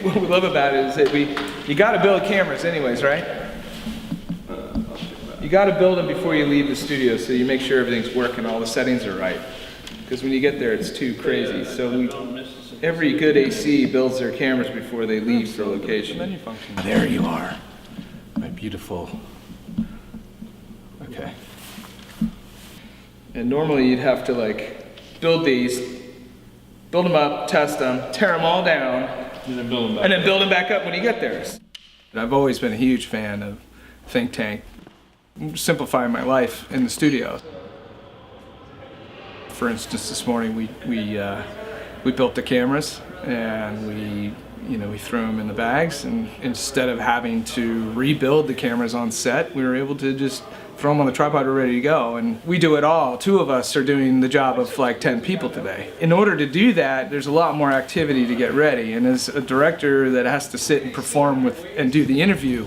What we love about it is that you got to build cameras anyways, right? You got to build them before you leave the studio so you make sure everything's working, all the settings are right. Because when you get there, it's too crazy. So every good AC builds their cameras before they leave for location. There you are, my beautiful. Okay. And normally you'd have to like build these, build them up, test them, tear them all down, and then build them back up when you get there. I've always been a huge fan of think tank, simplifying my life in the studio. For instance, this morning we built the cameras and we threw them in the bags, and instead of having to rebuild the cameras on set, we were able to just throw them on the tripod, we're ready to go. And we do it all. Two of us are doing the job of like 10 people today. In order to do that, there's a lot more activity to get ready. And as a director that has to sit and perform with and do the interview,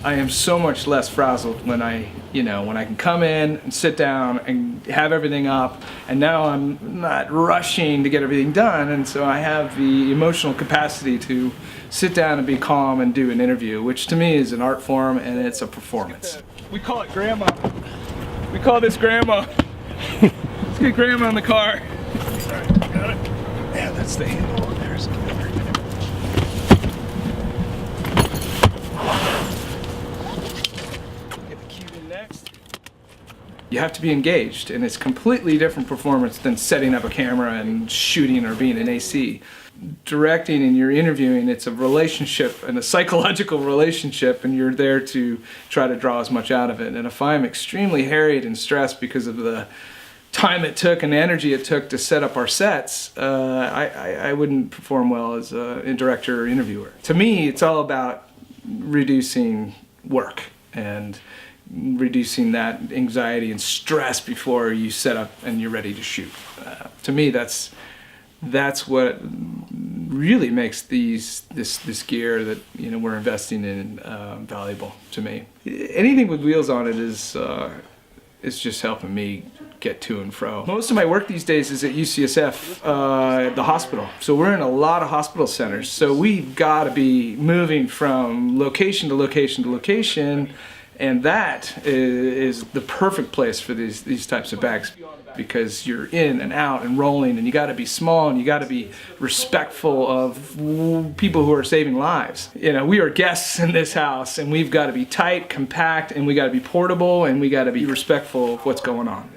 I am so much less frazzled when I can come in and sit down and have everything up, and now I'm not rushing to get everything done, and so I have the emotional capacity to sit down and be calm and do an interview, which to me is an art form and it's a performance. We call it Grandma. We call this Grandma. Let's get Grandma in the car. Alright, got it? Yeah, that's the handle on there. So you have to be engaged, and it's completely different performance than setting up a camera and shooting or being an AC. Directing and you're interviewing, it's a relationship and a psychological relationship, and you're there to try to draw as much out of it. And if I'm extremely harried and stressed because of the time it took and energy it took to set up our sets, I wouldn't perform well as a director or interviewer. To me, it's all about reducing work and reducing that anxiety and stress before you set up and you're ready to shoot. To me, that's what really makes this gear that we're investing in valuable to me. Anything with wheels on it is just helping me get to and fro. Most of my work these days is at UCSF, the hospital. So we're in a lot of hospital centers. So we've got to be moving from location to location to location. And that is the perfect place for these types of bags, because you're in and out and rolling, and you got to be small and you got to be respectful of people who are saving lives. We are guests in this house, and we've got to be tight, compact, and we got to be portable, and we got to be respectful of what's going on.